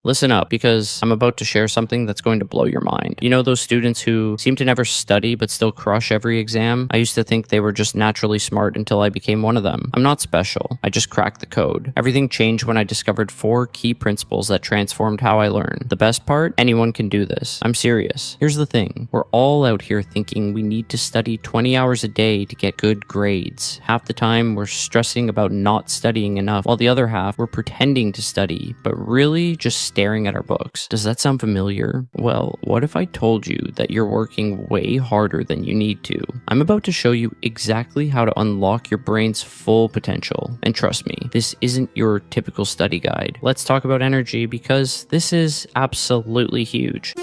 Listen up, because I'm about to share something that's going to blow your mind. You know those students who seem to never study but still crush every exam? I used to think they were just naturally smart until I became one of them. I'm not special. I just cracked the code. Everything changed when I discovered 4 key principles that transformed how I learn. The best part? Anyone can do this. I'm serious. Here's the thing. We're all out here thinking we need to study 20 hours a day to get good grades. Half the time, we're stressing about not studying enough, while the other half, we're pretending to study, but really just staring at our books. Does that sound familiar? Well, what if I told you that you're working way harder than you need to? I'm about to show you exactly how to unlock your brain's full potential. And trust me, this isn't your typical study guide. Let's talk about energy, because this is absolutely huge.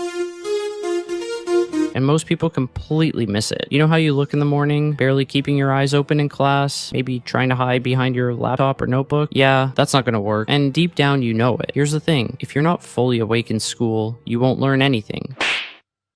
And most people completely miss it. You know how you look in the morning, barely keeping your eyes open in class, maybe trying to hide behind your laptop or notebook? Yeah, that's not gonna work. And deep down, you know it. Here's the thing. If you're not fully awake in school, you won't learn anything.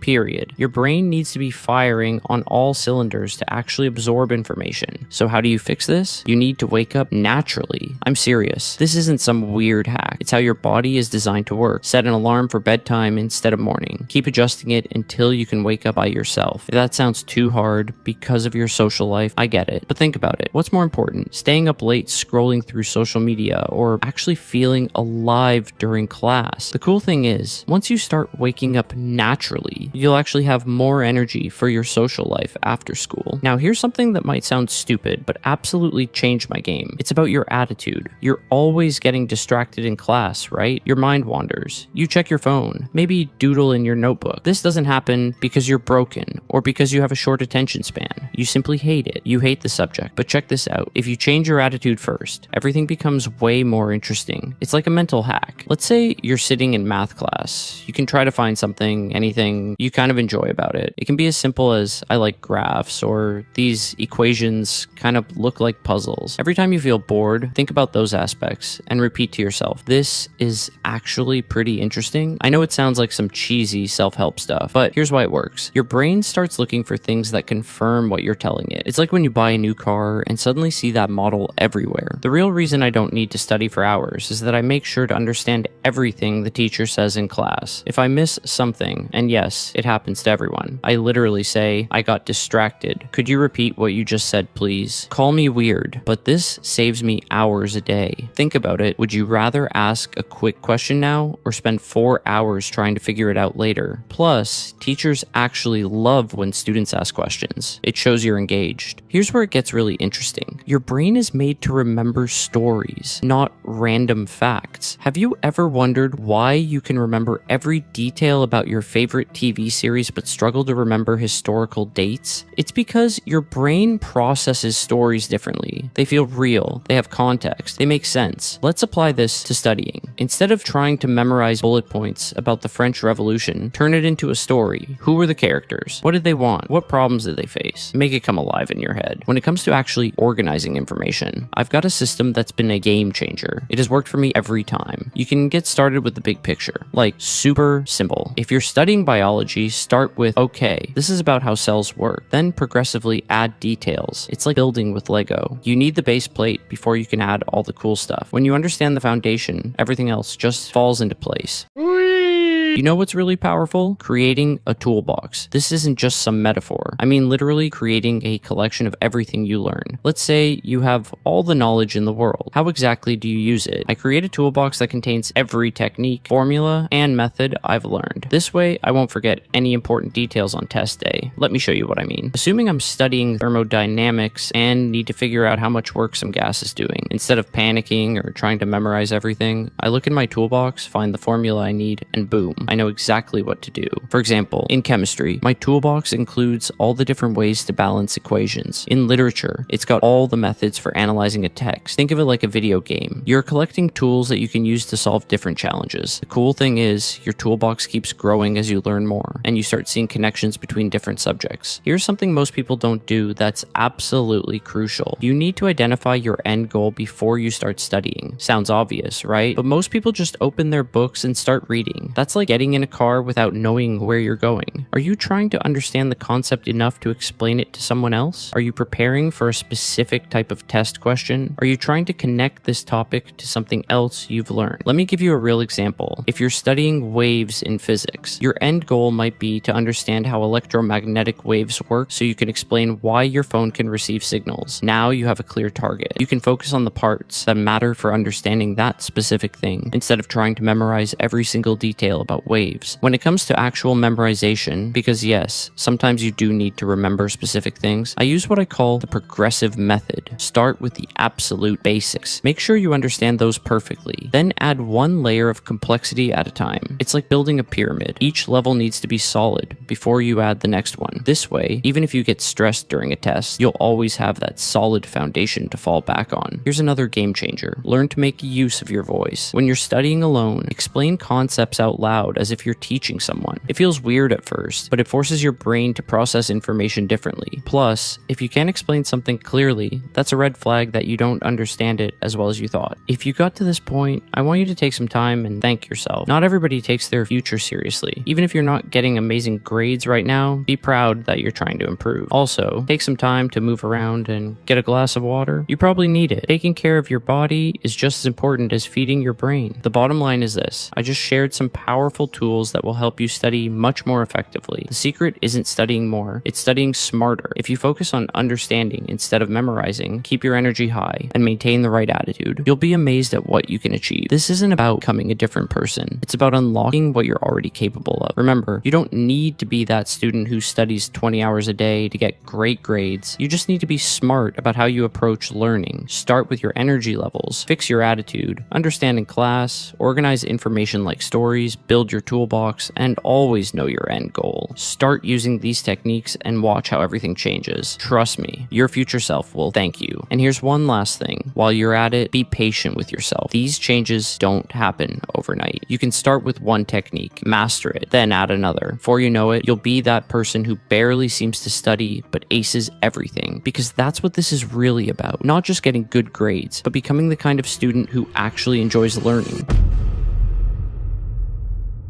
Period. Your brain needs to be firing on all cylinders to actually absorb information. So how do you fix this? You need to wake up naturally. I'm serious. This isn't some weird hack. It's how your body is designed to work. Set an alarm for bedtime instead of morning. Keep adjusting it until you can wake up by yourself. If that sounds too hard because of your social life, I get it. But think about it. What's more important? Staying up late scrolling through social media, or actually feeling alive during class? The cool thing is, once you start waking up naturally, you'll actually have more energy for your social life after school. Now, here's something that might sound stupid, but absolutely changed my game. It's about your attitude. You're always getting distracted in class, right? Your mind wanders. You check your phone, maybe doodle in your notebook. This doesn't happen because you're broken or because you have a short attention span. You simply hate it. You hate the subject. But check this out. If you change your attitude first, everything becomes way more interesting. It's like a mental hack. Let's say you're sitting in math class. You can try to find something, anything you kind of enjoy about it. It can be as simple as, I like graphs, or these equations kind of look like puzzles. Every time you feel bored, think about those aspects and repeat to yourself, this is actually pretty interesting. I know it sounds like some cheesy self-help stuff, but here's why it works. Your brain starts looking for things that confirm what you're telling it. It's like when you buy a new car and suddenly see that model everywhere. The real reason I don't need to study for hours is that I make sure to understand everything the teacher says in class. If I miss something, and yes, it happens to everyone, I literally say, I got distracted. Could you repeat what you just said, please? Call me weird, but this saves me hours a day. Think about it. Would you rather ask a quick question now or spend 4 hours trying to figure it out later? Plus, teachers actually love when students ask questions. It shows you're engaged. Here's where it gets really interesting. Your brain is made to remember stories, not random facts. Have you ever wondered why you can remember every detail about your favorite TV series but struggle to remember historical dates? It's because your brain processes stories differently. They feel real, they have context, they make sense. Let's apply this to studying. Instead of trying to memorize bullet points about the French Revolution, turn it into a story. Who were the characters? What did they want? What problems did they face? Make it come alive in your head. When it comes to actually organizing information, I've got a system that's been a game changer. It has worked for me every time. You can get started with the big picture, like super simple. If you're studying biology, start with, okay, this is about how cells work. Then progressively add details. It's like building with Lego. You need the base plate before you can add all the cool stuff. When you understand the foundation, everything else just falls into place. You know what's really powerful? Creating a toolbox. This isn't just some metaphor. I mean literally creating a collection of everything you learn. Let's say you have all the knowledge in the world. How exactly do you use it? I create a toolbox that contains every technique, formula, and method I've learned. This way, I won't forget any important details on test day. Let me show you what I mean. Assuming I'm studying thermodynamics and need to figure out how much work some gas is doing, instead of panicking or trying to memorize everything, I look in my toolbox, find the formula I need, and boom, I know exactly what to do. For example, in chemistry, my toolbox includes all the different ways to balance equations. In literature, it's got all the methods for analyzing a text. Think of it like a video game. You're collecting tools that you can use to solve different challenges. The cool thing is, your toolbox keeps growing as you learn more, and you start seeing connections between different subjects. Here's something most people don't do that's absolutely crucial. You need to identify your end goal before you start studying. Sounds obvious, right? But most people just open their books and start reading. That's like getting in a car without knowing where you're going. Are you trying to understand the concept enough to explain it to someone else? Are you preparing for a specific type of test question? Are you trying to connect this topic to something else you've learned? Let me give you a real example. If you're studying waves in physics, your end goal might be to understand how electromagnetic waves work so you can explain why your phone can receive signals. Now you have a clear target. You can focus on the parts that matter for understanding that specific thing instead of trying to memorize every single detail about waves. When it comes to actual memorization, because yes, sometimes you do need to remember specific things, I use what I call the progressive method. Start with the absolute basics. Make sure you understand those perfectly. Then add one layer of complexity at a time. It's like building a pyramid. Each level needs to be solid before you add the next one. This way, even if you get stressed during a test, you'll always have that solid foundation to fall back on. Here's another game changer. Learn to make use of your voice. When you're studying alone, explain concepts out loud as if you're teaching someone. It feels weird at first, but it forces your brain to process information differently. Plus, if you can't explain something clearly, that's a red flag that you don't understand it as well as you thought. If you got to this point, I want you to take some time and thank yourself. Not everybody takes their future seriously. Even if you're not getting amazing grades right now, be proud that you're trying to improve. Also, take some time to move around and get a glass of water. You probably need it. Taking care of your body is just as important as feeding your brain. The bottom line is this. I just shared some powerful tools that will help you study much more effectively. The secret isn't studying more, it's studying smarter. If you focus on understanding instead of memorizing, keep your energy high, and maintain the right attitude, you'll be amazed at what you can achieve. This isn't about becoming a different person. It's about unlocking what you're already capable of. Remember, you don't need to be that student who studies 20 hours a day to get great grades. You just need to be smart about how you approach learning. Start with your energy levels, fix your attitude, understand in class, organize information like stories, build your toolbox, and always know your end goal. Start using these techniques and watch how everything changes. Trust me, your future self will thank you. And here's one last thing. While you're at it, be patient with yourself. These changes don't happen overnight. You can start with one technique, master it, then add another. Before you know it, you'll be that person who barely seems to study but aces everything, because that's what this is really about. Not just getting good grades, but becoming the kind of student who actually enjoys learning.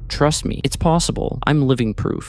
Trust me, it's possible. I'm living proof.